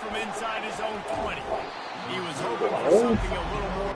from inside his own 20. He was hoping for something a little more.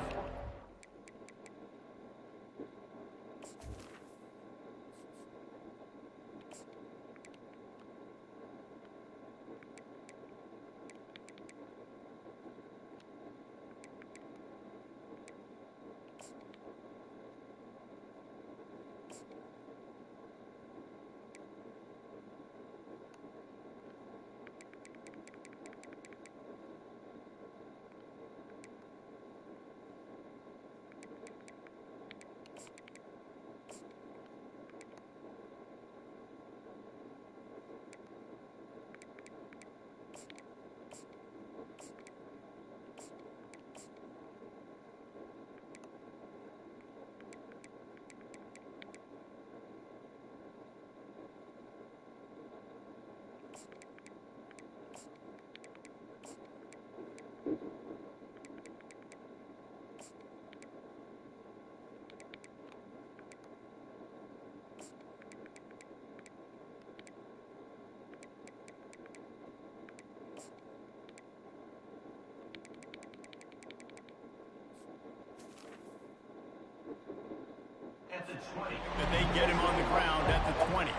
But they get him on the ground at the 20.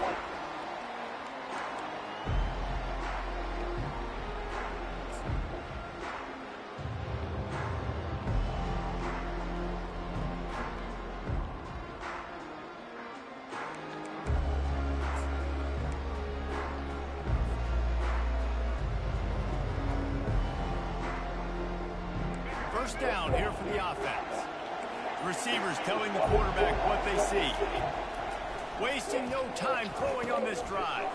First down here for the offense. Receivers telling the quarterback what they see. Wasting no time throwing on this drive.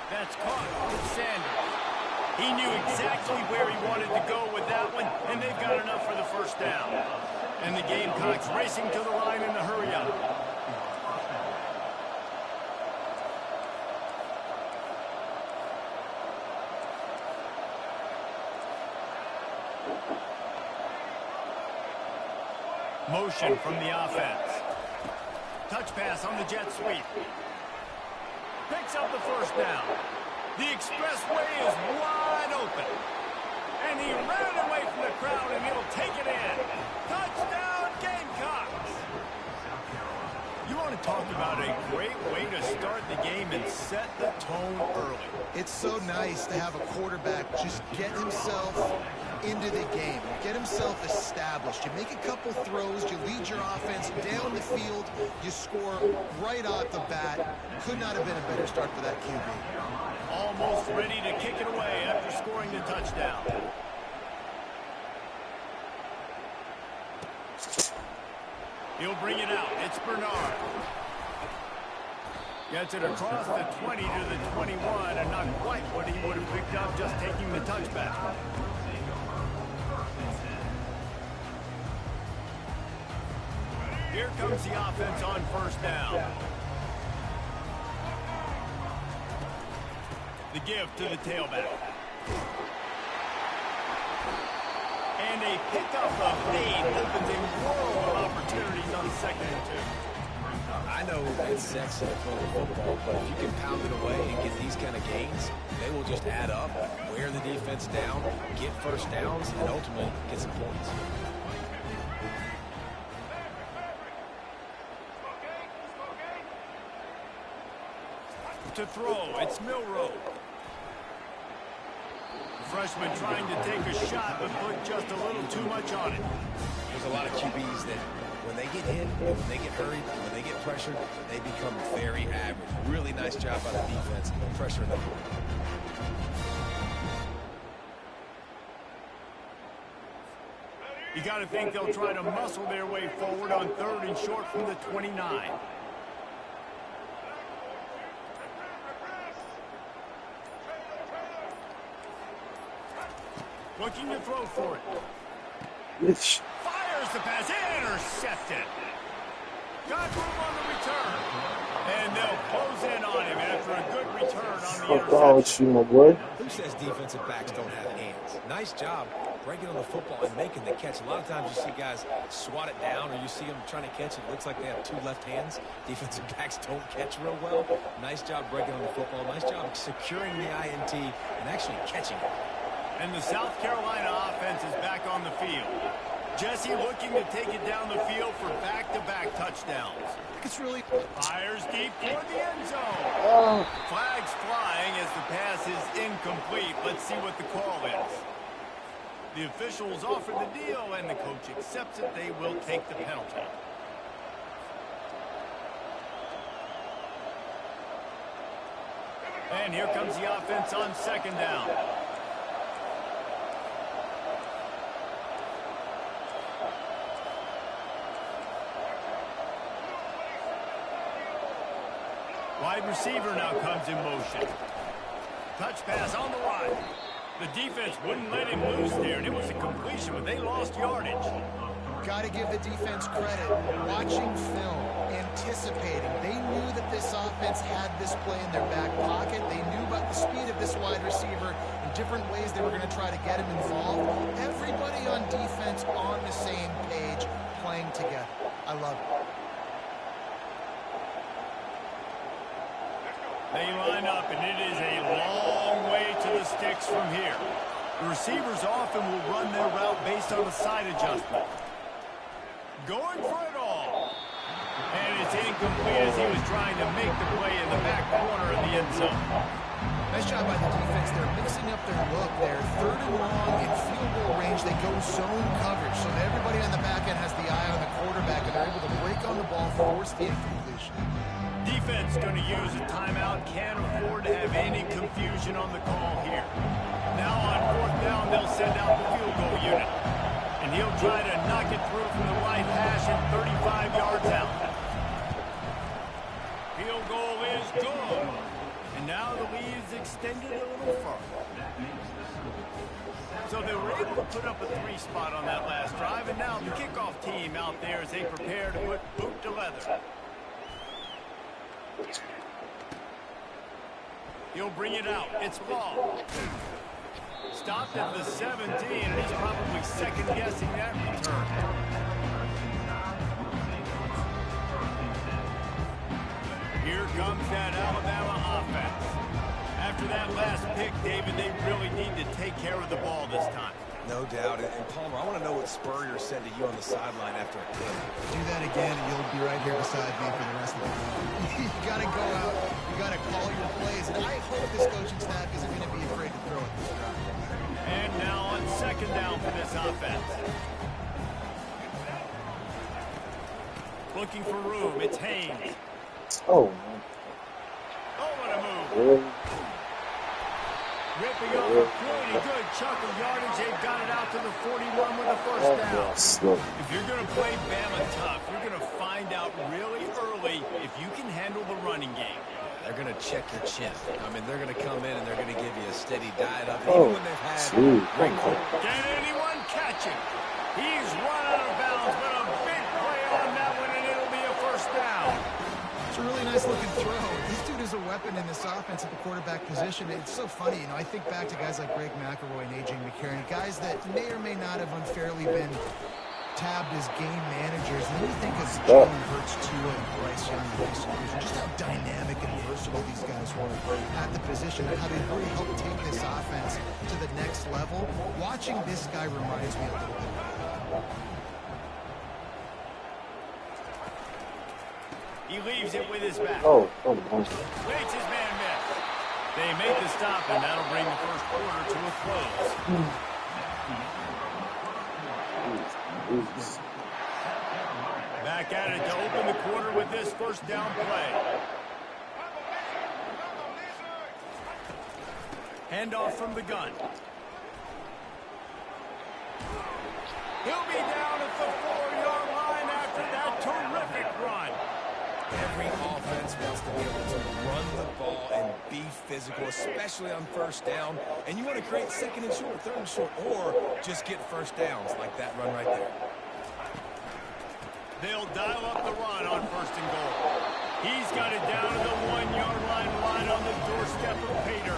That's caught with Sanders. He knew exactly where he wanted to go with that one, and they've got enough for the first down. And the Gamecocks racing to the line in the hurry up. Motion from the offense. Touch pass on the jet sweep. Picks up the first down. The expressway is wide open. And he ran away from the crowd, and he'll take it in. Touchdown, Gamecocks! You want to talk about a great way to start the game and set the tone early. It's so nice to have a quarterback just get himself into the game, get himself established. You make a couple throws, you lead your offense down the field, you score right off the bat. Could not have been a better start for that QB. Almost ready to kick it away after scoring the touchdown. He'll bring it out. It's Bernard. Gets it across the 20 to the 21, and not quite what he would have picked up just taking the touchback. Here comes the offense on first down. The give to the tailback. And a pickup of 8 opens a world of opportunities on 2nd and 2. I know it's sexy to throw the football, but if you can pound it away and get these kind of gains, they will just add up, wear the defense down, get first downs, and ultimately get some points. To throw, it's Milrow. The freshman trying to take a shot, but put just a little too much on it. There's a lot of QBs that when they get hit, when they get hurried, when they get pressured, they become very average. Really nice job by the defense, pressuring them. You got to think they'll try to muscle their way forward on 3rd and short from the 29. Looking to throw for it. Fires the pass. Intercepted. Got room on the return. And they'll close in on him after a good return on the interception. Who says defensive backs don't have hands? Nice job breaking on the football and making the catch. A lot of times you see guys swat it down, or you see them trying to catch it. It looks like they have 2 left hands. Defensive backs don't catch real well. Nice job breaking on the football. Nice job securing the INT and actually catching it. And the South Carolina offense is back on the field. Jesse looking to take it down the field for back-to-back touchdowns. It's really... Fires deep toward the end zone. Flags flying as the pass is incomplete. Let's see what the call is. The officials offer the deal, and the coach accepts it. They will take the penalty. And here comes the offense on second down. Wide receiver now comes in motion. Touch pass on the line. The defense wouldn't let him loose there, and it was a completion, but they lost yardage. Got to give the defense credit. Watching film, anticipating. They knew that this offense had this play in their back pocket. They knew about the speed of this wide receiver in different ways they were going to try to get him involved. Everybody on defense on the same page, playing together. I love it. They line up, and it is a long way to the sticks from here. The receivers often will run their route based on a side adjustment. Going for it all. And it's incomplete as he was trying to make the play in the back corner of the end zone. Nice job by the defense. They're mixing up their look there. Third and long in field goal range. They go zone coverage, so that everybody on the back end has the eye on the quarterback, and they're able to break on the ball, force the incompletion. Defense going to use a timeout. Can't afford to have any confusion on the call here. Now on fourth down, they'll send out the field goal unit. And he'll try to knock it through from the right hash and 35 yards out. Field goal is good. And now the lead is extended a little further. So they were able to put up a 3 spot on that last drive. And now the kickoff team out there as they prepare to put boot to leather. He'll bring it out. It's ball. Stopped at the 17, and he's probably second-guessing that return. Here comes that Alabama offense. After that last pick, David, they really need to take care of the ball this time. No doubt. And Palmer, I want to know what Spurrier said to you on the sideline after a pick. Do that again, and you'll be right here beside me for the rest of the game. You got to go out. You got to call your plays. And I hope this coaching staff isn't going to be afraid to throw it this drive. And now on second down for this offense. Looking for room. It's Haynes. Oh, what a move. really? Ripping up a pretty good chunk of yardage. They've got it out to the 41 with a first down. If you're going to play Bama tough, you're going to find out really early if you can handle the running game. They're going to check your chin. I mean, they're going to come in and they're going to give you a steady diet of it, Oh, even when they've had gee. great quarterbacks. Can anyone catch him? He's run out of bounds, but a big play on that one, and it'll be a first down. It's a really nice-looking throw. This dude is a weapon in this offense at the quarterback position. It's so funny, you know, I think back to guys like Greg McElroy and A.J. McCarron, guys that may or may not have unfairly been tabbed as game managers. And then you think of Jalen Hurts, Tua, and Bryce Young, just how dynamic and versatile these guys were at the position and how they really helped take this offense to the next level. Watching this guy reminds me a little bit of that. He leaves it with his back. Oh, Makes his man miss. They make the stop, and that'll bring the first quarter to a close. Back at it to open the quarter with this first down play. Handoff from the gun. He'll be down at the 4-yard line after that terrific run. Every offense wants to be able to run the ball and be physical, especially on first down. And you want to create second and short, third and short, or just get first downs like that run right there. They'll dial up the run on first and goal. He's got it down to the 1-yard line right on the doorstep of Pater.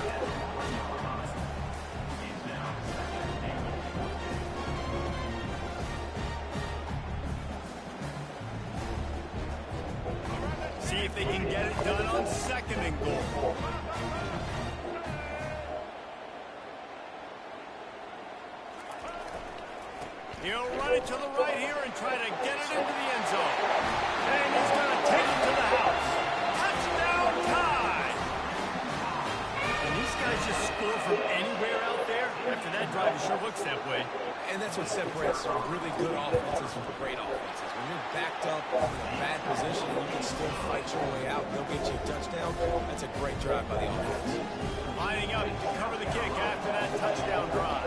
See if they can get it done on second and goal. He'll run it to the right here and try to get it into the end zone. And he's going to take it to the house. Touchdown tie! Can these guys just score from anywhere out there? After that drive, it sure looks that way. And that's what separates really good offenses from great offenses. When you're backed up in a bad position and you can still fight your way out and they'll get you a touchdown, that's a great drive by the offense. Lining up to cover the kick after that touchdown drive.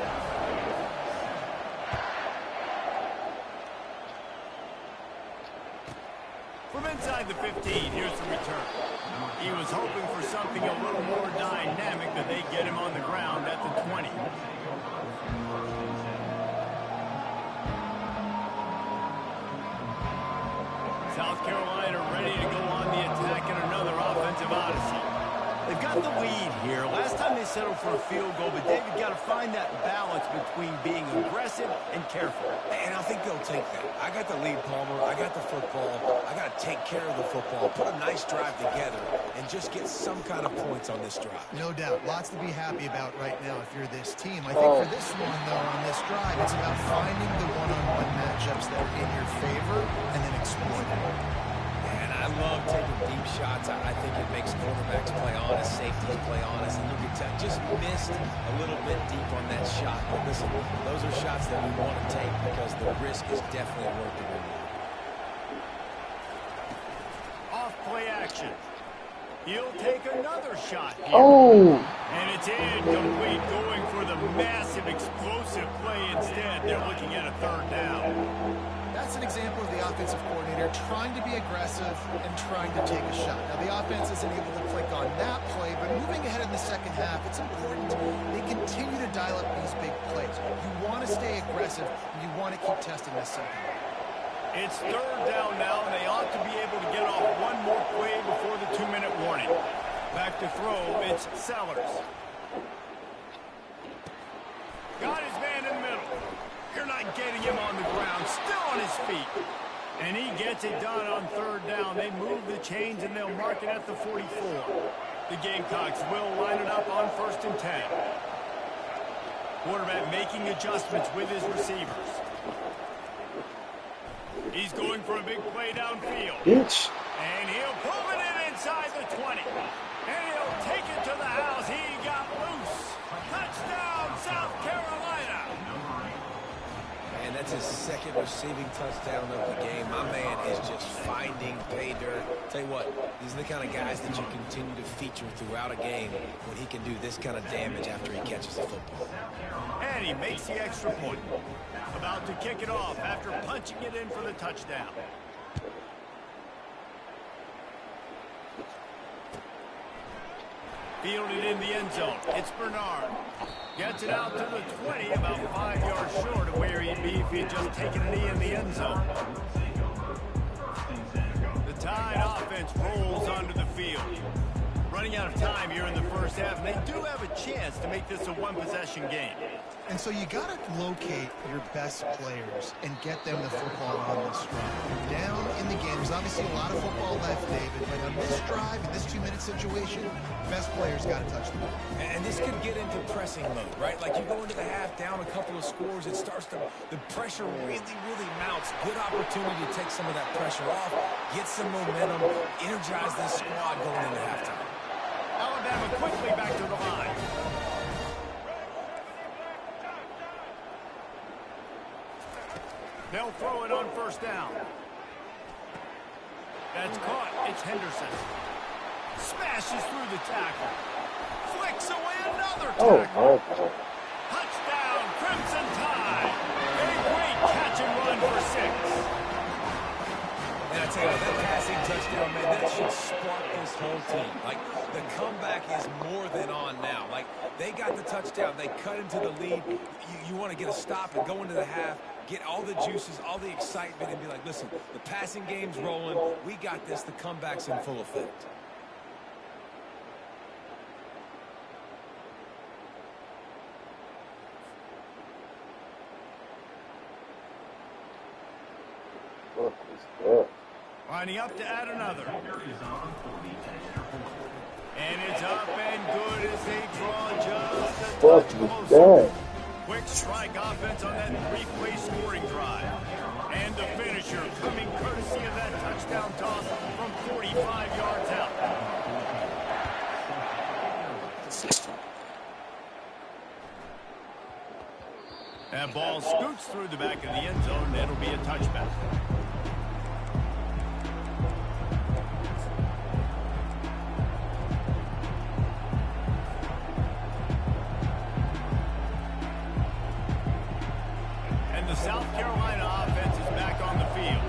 From inside the 15, here's the return. He was hoping for something a little more dynamic, that they get him on the ground at the 20. South Carolina ready to go on the attack in another offensive odyssey. They've got the lead here. Last time they settled for a field goal, but David got to find that balance between being aggressive and careful. And I think they'll take that. I got the lead, Palmer. I got the football. I got to take care of the football, put a nice drive together, and just get some kind of points on this drive. No doubt. Lots to be happy about right now if you're this team. I think for this one, though, on this drive, it's about finding the one-on-one matchups that are in your favor and then exploiting them. I love taking deep shots. I think it makes quarterbacks play honest, safeties play honest, and look at that. Just missed a little bit deep on that shot. But listen, those are shots that we want to take because the risk is definitely worth the reward. Off play action. He'll take another shot here. Oh! And it's incomplete, going for the massive explosive play instead. They're looking at a third down. That's an example of the offensive coordinator trying to be aggressive and trying to take a shot. Now, the offense isn't able to click on that play, but moving ahead in the second half, it's important they continue to dial up these big plays. You want to stay aggressive, and you want to keep testing this second. It's third down now, and they ought to be able to get off one more play before the 2-minute warning. Back to throw, it's Sellers. Got his man in the middle. You're not getting him on the ground, still on his feet. And he gets it done on third down. They move the chains, and they'll mark it at the 44. The Gamecocks will line it up on 1st and 10. Quarterback making adjustments with his receivers. He's going for a big play downfield. Bitch. And he'll pull it in inside the 20. And he'll take it to the house. He got loose. Touchdown, South Carolina. And that's his second receiving touchdown of the game. My man is just finding pay dirt. Tell you what, these are the kind of guys that you continue to feature throughout a game when he can do this kind of damage after he catches the football. And he makes the extra point. About to kick it off after punching it in for the touchdown. Fielded in the end zone. It's Bernard. Gets it out to the 20, about 5 yards short of where he'd be if he'd just taken a knee in the end zone. The Tide offense rolls onto the field. Running out of time here in the first half, and they do have a chance to make this a one-possession game. And so you got to locate your best players and get them the football on this drive. You're down in the game. There's obviously a lot of football left, David, but on this drive, in this 2-minute situation, best players got to touch the ball. And this could get into pressing mode, right? Like you go into the half down a couple of scores, it starts to, the pressure really mounts. Good opportunity to take some of that pressure off, get some momentum, energize this squad going into halftime. Alabama quickly back to the line. They'll throw it on 1st down. That's caught. It's Henderson. Smashes through the tackle. Flicks away another tackle. Touchdown, Crimson Tide. A great catch and run for 6. And I tell you what, that passing touchdown, man, that should spark this whole team. Like, the comeback is more than on now. Like, they got the touchdown. They cut into the lead. You want to get a stop and go into the half, get all the juices, all the excitement, and be like, listen, the passing game's rolling. We got this. The comeback's in full effect. Lining up to add another. And it's up and good as they draw just a touch closer. Quick strike offense on that three-play scoring drive. And the finisher coming courtesy of that touchdown toss from 45 yards out. That ball scoots through the back of the end zone, and it'll be a touchback. And the South Carolina offense is back on the field.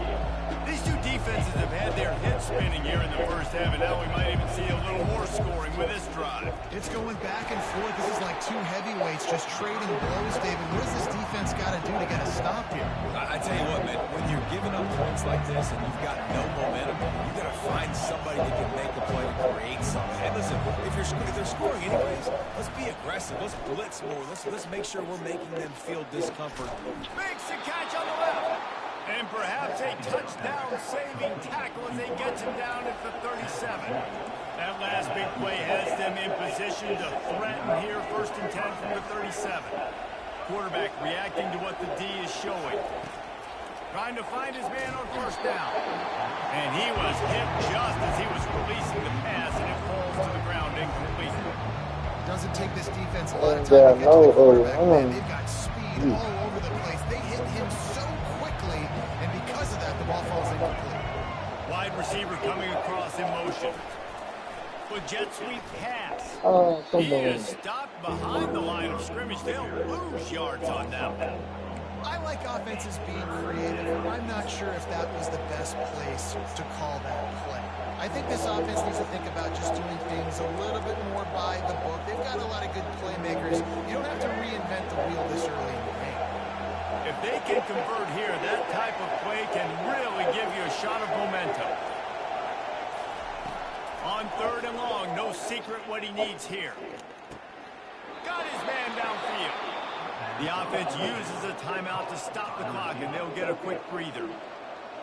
These two defenses have had their heads spinning here in the first half, and now we might even see a little more scoring with this drive. It's going back and forth. This is like two heavyweights just trading blows, David. What does this defense got to do to get a stop here? I tell you what, man, when you're giving up points like this and you've got no momentum, you got to find somebody that can make a play to create something. And listen, if they're scoring anyways, let's be aggressive. Let's blitz more. Let's make sure we're making them feel discomfort. Makes a catch on the left. And perhaps a touchdown-saving tackle as they get him down at the 37. That last big play has them in position to threaten here, 1st and 10 from the 37. Quarterback reacting to what the D is showing. Trying to find his man on 1st down. And he was hit just as he was releasing the pass, and it falls to the ground incomplete. Doesn't take this defense a lot of time to get to the quarterback, man. They've got speed all over the place. They hit him so quickly, and because of that, the ball falls incomplete. Wide receiver coming across in motion. With jet sweep pass. He is stopped behind the line of scrimmage. They'll lose yards on that one. I like offenses being creative. I'm not sure if that was the best place to call that play. I think this offense needs to think about just doing things a little bit more by the book. They've got a lot of good playmakers. You don't have to reinvent the wheel this early in the game. If they can convert here, that type of play can really give you a shot of momentum. On 3rd and long, no secret what he needs here. Got his man downfield. The offense uses a timeout to stop the clock, and they'll get a quick breather.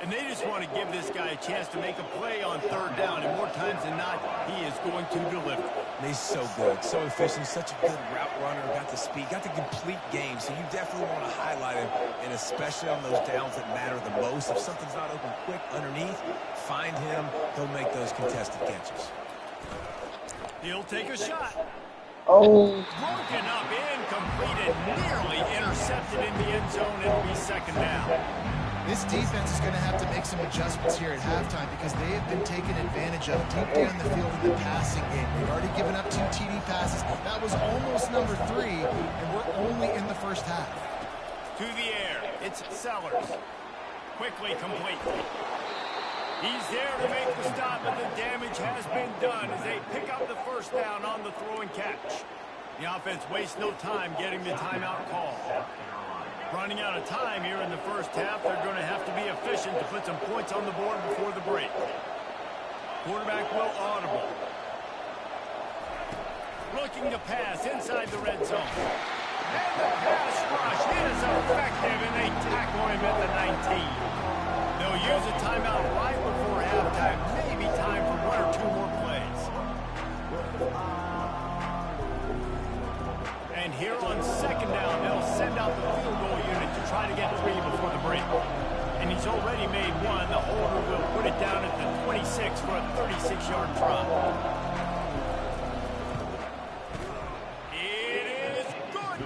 And they just want to give this guy a chance to make a play on 3rd down, and more times than not, he is going to deliver. He's so good, so efficient, such a good route runner, got the speed, got the complete game, so you definitely want to highlight him, and especially on those downs that matter the most. If something's not open quick underneath, find him, he'll make those contested catches. He'll take a shot. Oh. Broken up, incomplete, and nearly intercepted in the end zone. It'll be 2nd down. This defense is going to have to make some adjustments here at halftime because they have been taken advantage of deep down the field in the passing game. They've already given up 2 TD passes. That was almost number 3, and we're only in the first half. To the air, it's Sellers. Quickly complete. He's there to make the stop, but the damage has been done as they pick up the 1st down on the throw and catch. The offense wastes no time getting the timeout call. Running out of time here in the first half, they're going to have to be efficient to put some points on the board before the break. Quarterback will audible. Looking to pass inside the red zone. And the pass rush is effective, and they tackle him at the 19. They'll use a timeout right before halftime. Maybe time for 1 or 2 more plays. And here on 2nd down, they'll send out the field goal unit to try to get 3 before the break. And he's already made 1. The holder will put it down at the 26 for a 36-yard try. It is good.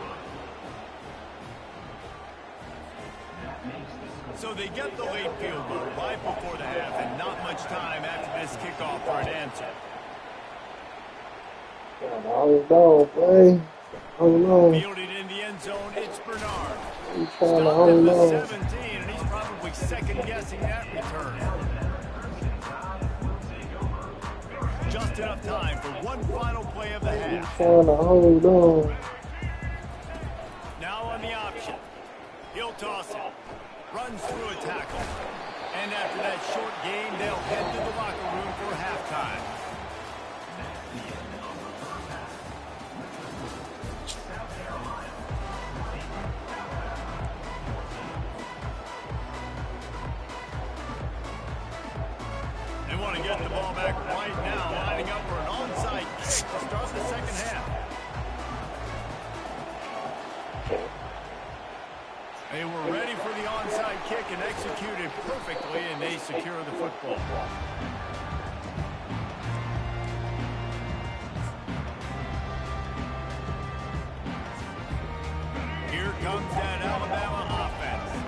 So they get the late field goal right before the half, and not much time after this kickoff for an answer. Underdog, boy. Underdog. Fielded in the end zone, it's Bernard. He's trying to Stopped at the underdog. 17, and he's probably second-guessing that return. Just enough time for one final play of the He's half. trying to hold on. Now on the option. He'll toss it. Runs through a tackle. And after that short game, they'll head to the locker room for halftime. They want to get the ball back right now, lining up for an onside kick to start the second half. They were ready for the onside kick and executed perfectly, and they secure the football. Here comes that Alabama offense.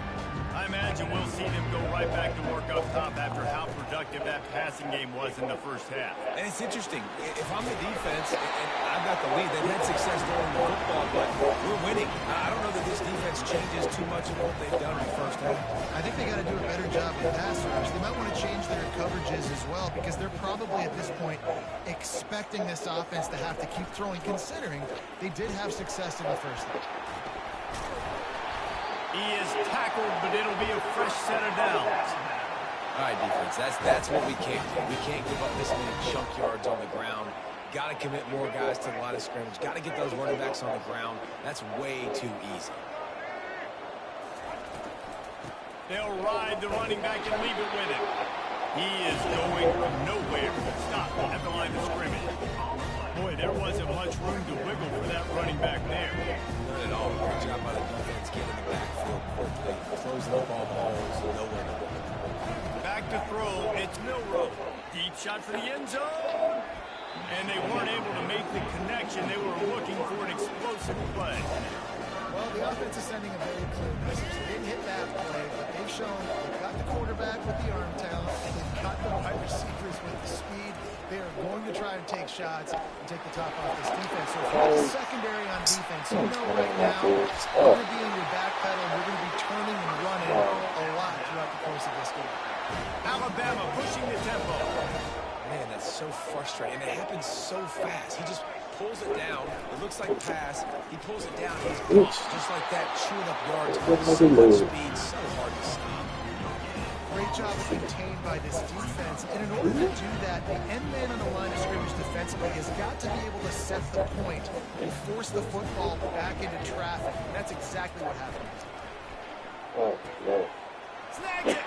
I imagine we'll see them go right back to work up top after how productive that passing game was in the first half. And it's interesting. If I'm the defense and I've got the lead, they've had success throwing the football, but we're winning. I don't know that this defense changes too much of what they've done in the first half. I think they got to do a better job with pass rush. They might want to change their coverages as well because they're probably at this point expecting this offense to have to keep throwing, considering they did have success in the first half. He is tackled, but it'll be a fresh set of downs. All right, defense, that's what we can't do. We can't give up this many chunk yards on the ground. Got to commit more guys to the line of scrimmage. Got to get those running backs on the ground. That's way too easy. They'll ride the running back and leave it with him. He is going nowhere. Stop at the line of scrimmage. Boy, there wasn't much room to wiggle for that running back there. None at all. Great job by the defense getting in the backfield quickly, closing up all holes, nowhere to go. Back to throw, it's Milrow. Deep shot for the end zone. And they weren't able to make the connection. They were looking for an explosive play. Well, the offense is sending a very clear message. They didn't hit that play, but they've shown they've got the quarterback with the arm talent, and they've got the wide receivers with the speed. They are going to try and take shots and take the top off this defense. So if you're the secondary on defense, you know right now you're going to be in your back pedal. You're going to be turning and running a lot throughout the course of this game. Alabama pushing the tempo. Man, that's so frustrating. And it happens so fast. He just pulls it down. It looks like pass. He pulls it down. He's off just like that, chewing up yards with so much speed. So hard to stop. Great job contained by this defense. And in order to do that, the end man on the line of scrimmage defensively has got to be able to set the point and force the football back into traffic. And that's exactly what happened. Oh, no. Snags it.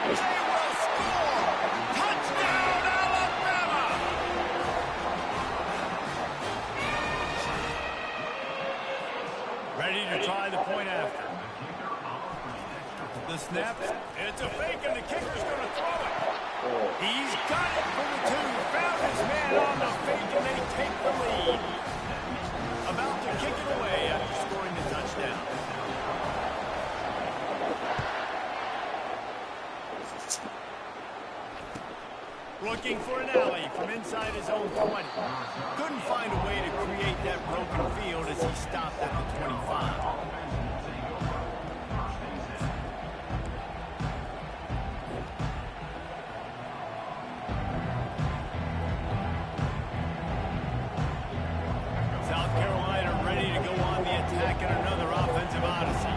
They will score. Touchdown, Alabama. Ready to try the point after. The snap, it's a fake, and the kicker's going to throw it. He's got it for the two. Found his man on the fake, and they take the lead. About to kick it away after scoring the touchdown. Looking for an alley from inside his own 20. Couldn't find a way to create that broken field as he stopped at the 25. In another offensive odyssey.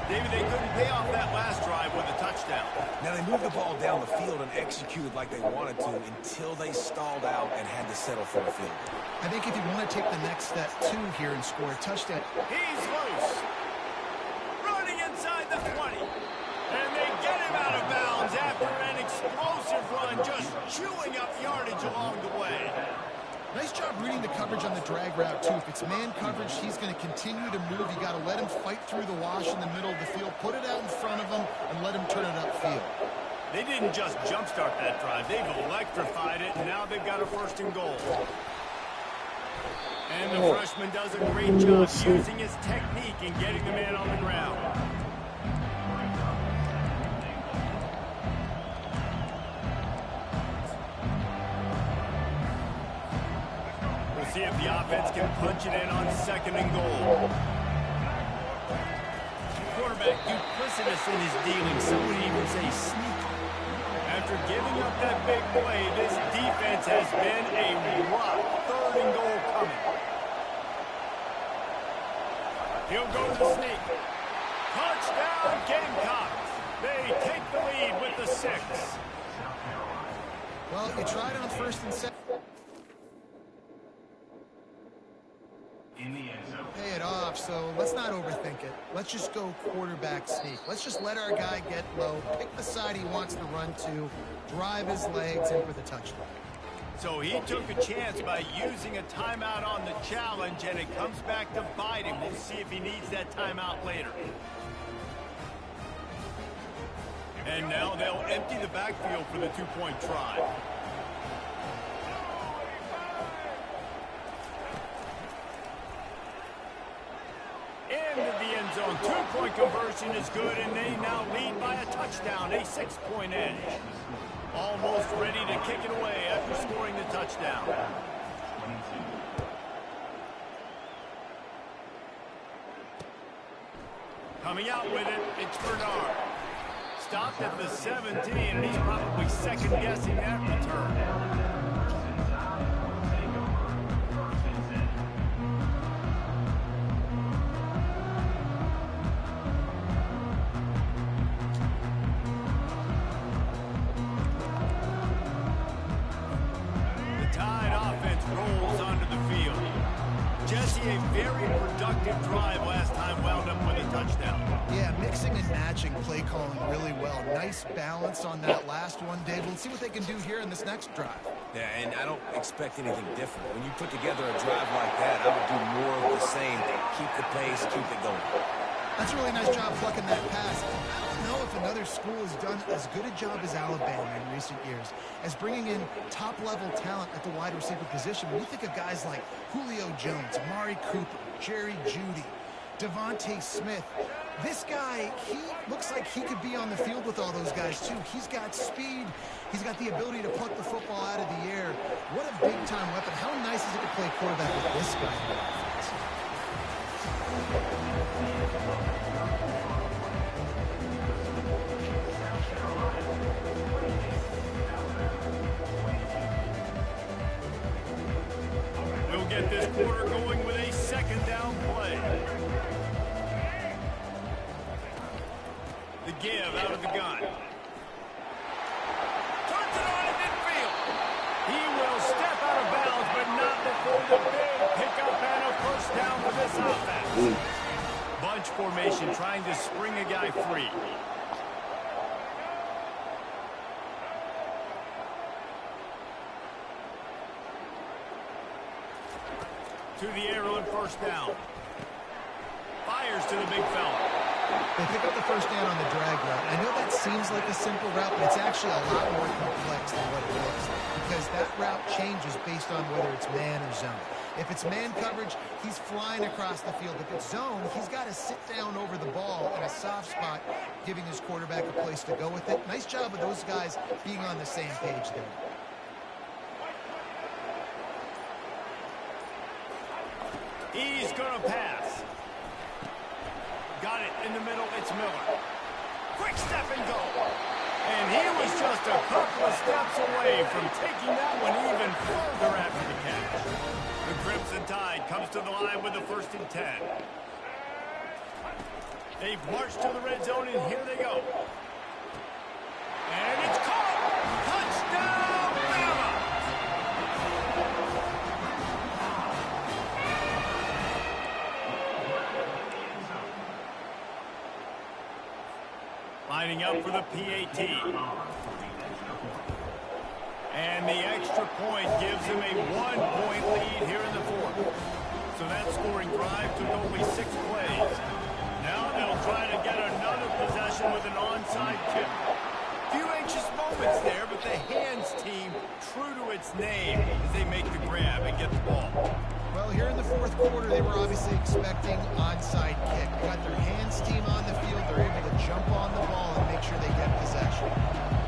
David, they couldn't pay off that last drive with a touchdown. Now, they moved the ball down the field and executed like they wanted to until they stalled out and had to settle for a field goal. I think if you want to take the next step, too, here and score a touchdown. He's loose. Running inside the 20. And they get him out of bounds after an explosive run, just chewing up yardage along the way. Nice job reading the coverage on the drag route, too. If it's man coverage, he's going to continue to move. You got to let him fight through the wash in the middle of the field, put it out in front of him, and let him turn it upfield. They didn't just jumpstart that drive. They've electrified it, and now they've got a first and goal. And the freshman does a great job using his technique and getting the man on the ground. See if the offense can punch it in on second and goal. Quarterback duplicitous in his dealings, some would even say sneaky. After giving up that big play, this defense has been a rock. Third and goal coming. He'll go to the sneak. Touchdown, Gamecocks. They take the lead with the 6. Well, you tried on first and second. Pay it off, so let's not overthink it. Let's just go quarterback sneak. Let's just let our guy get low, pick the side he wants to run to, drive his legs in for the touchdown. So he took a chance by using a timeout on the challenge, and it comes back to bite him. We'll see if he needs that timeout later. And now they'll empty the backfield for the two-point try. Into the end zone. Two-point conversion is good, and they now lead by a touchdown, a 6-point edge. Almost ready to kick it away after scoring the touchdown. Coming out with it, it's Bernard. Stopped at the 17, and he's probably second-guessing that return. Rolls onto the field. Jesse, a very productive drive last time, wound up with a touchdown. Yeah, mixing and matching play calling really well. Nice balance on that last one, Dave. Let's see what they can do here in this next drive. Yeah, and I don't expect anything different. When you put together a drive like that, I would do more of the same. Keep the pace, keep it going. That's a really nice job plucking that pass. I don't know if another school has done as good a job as Alabama in recent years as bringing in top-level talent at the wide receiver position. When you think of guys like Julio Jones, Amari Cooper, Jerry Jeudy, Devontae Smith, this guy, he looks like he could be on the field with all those guys, too. He's got speed. He's got the ability to pluck the football out of the air. What a big-time weapon. How nice is it to play quarterback with this guy in the offense? We'll get this quarter going with a second down play. The give out of the gun. Turns it on in midfield. He will step out of bounds, but not before the big pickup and a first down for this offense. Bunch formation trying to spring a guy free. To the air on first down. Fires to the big fella. They pick up the first down on the drag route. I know that seems like a simple route, but it's actually a lot more complex than what it looks like because that route changes based on whether it's man or zone. If it's man coverage, he's flying across the field. If it's zone, he's got to sit down over the ball in a soft spot, giving his quarterback a place to go with it. Nice job of those guys being on the same page there. He's going to pass. Got it in the middle. It's Miller. Quick step and go. And he was just a couple of steps away from taking that one even further after the catch. The Crimson Tide comes to the line with the 1st and 10. They've marched to the red zone, and here they go. And it's caught. Touchdown, Bama! Lining up for the PAT. And the extra point gives him a 1-point lead here in the 4th. So that scoring drive took only 6 plays. Now they'll try to get another possession with an onside kick. Few anxious moments there, but the hands team true to its name as they make the grab and get the ball. Well, here in the 4th quarter, they were obviously expecting onside kick. They got their hands team on the field. They're able to jump on the ball and make sure they get possession.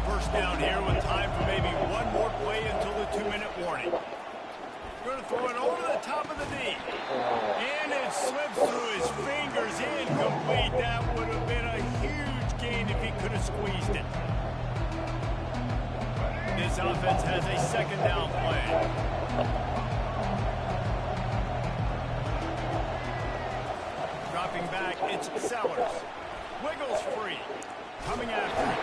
First down here with time for maybe one more play until the 2-minute warning. Going to throw it over the top of the knee. And it slips through his fingers. Incomplete. That would have been a huge gain if he could have squeezed it. This offense has a second down play. Dropping back, it's Sellers. Wiggles free. Coming after him.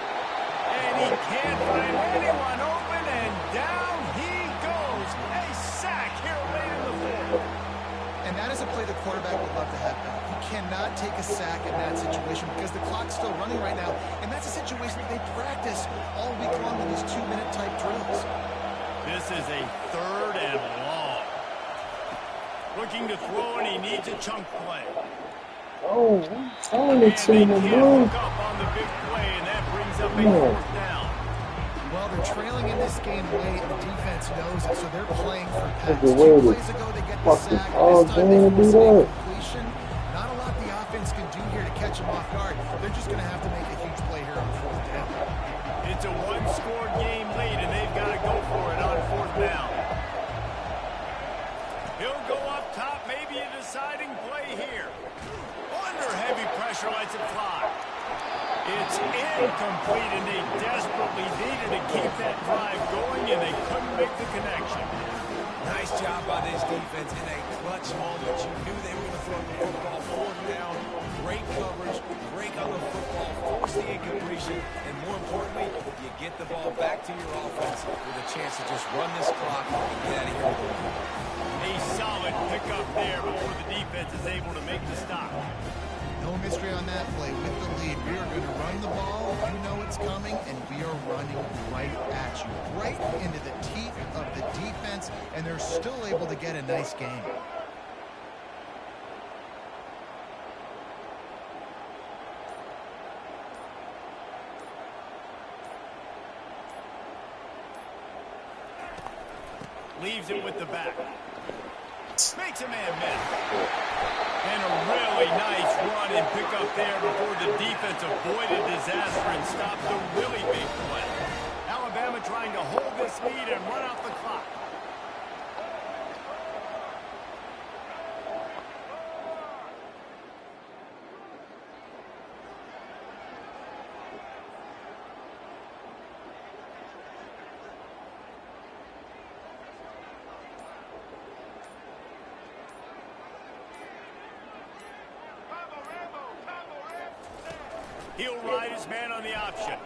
And he can't find anyone open, and down he goes. A sack here late in the 4th. And that is a play the quarterback would love to have back. You cannot take a sack in that situation because the clock's still running right now. And that's a situation that they practice all week long in these 2-minute type drills. This is a 3rd and long. Looking to throw, and he needs a chunk play. Oh, I'm telling it to And him, they can't bro. hook up on the big play, and that brings up a fourth down. Well, they're trailing in this game late. The defense knows it, so they're playing for packs. 2 plays ago, they get the sack. This time they force an incompletion. Not a lot the offense can do here to catch them off guard. They're just going to have to make a huge play here on fourth down. It's a one-score game lead, and they've got to go for it on fourth down. He'll go up top, maybe a deciding play here. Under heavy pressure, lets it fly. It's incomplete, and they desperately needed to keep that drive going, and they couldn't make the connection. Nice job by this defense in a clutch moment. You knew they were going to throw the football fourth down. Great coverage, break on the football, force the incompletion, and more importantly, you get the ball back to your offense with a chance to just run this clock and get out of here with a win. A solid pickup there before the defense is able to make the stop. No mystery on that play. With the lead, we are going to run the ball. You know it's coming, and we are running right at you, right into the teeth of the defense, and they're still able to get a nice game. Leaves it with the back. Makes a man miss. And a really nice run and pick up there before the defense avoided disaster and stopped the really big play. Alabama trying to hold this lead and run out the clock. He'll ride his man on the option.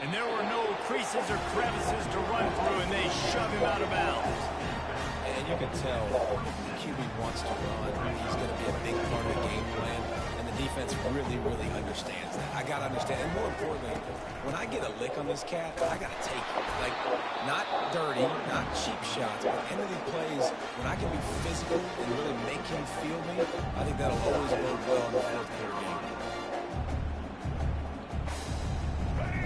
And there were no creases or crevices to run through, and they shove him out of bounds. And you can tell the QB wants to run. He's going to be a big part of the game plan. And the defense really, really understands that. I got to understand. And more importantly, when I get a lick on this cat, I got to take it. Like, not dirty, not cheap shots, but end of the plays, when I can be physical and really make him feel me, I think that'll always work well in the fourth quarter game.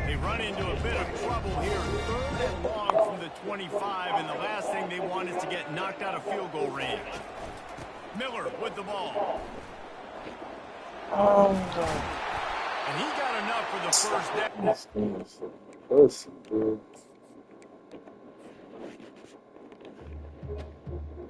They run into a bit of trouble here. 3rd and long from the 25, and the last thing they want is to get knocked out of field goal range. Miller with the ball. And he got enough for the first down. This thing is so pussy, dude.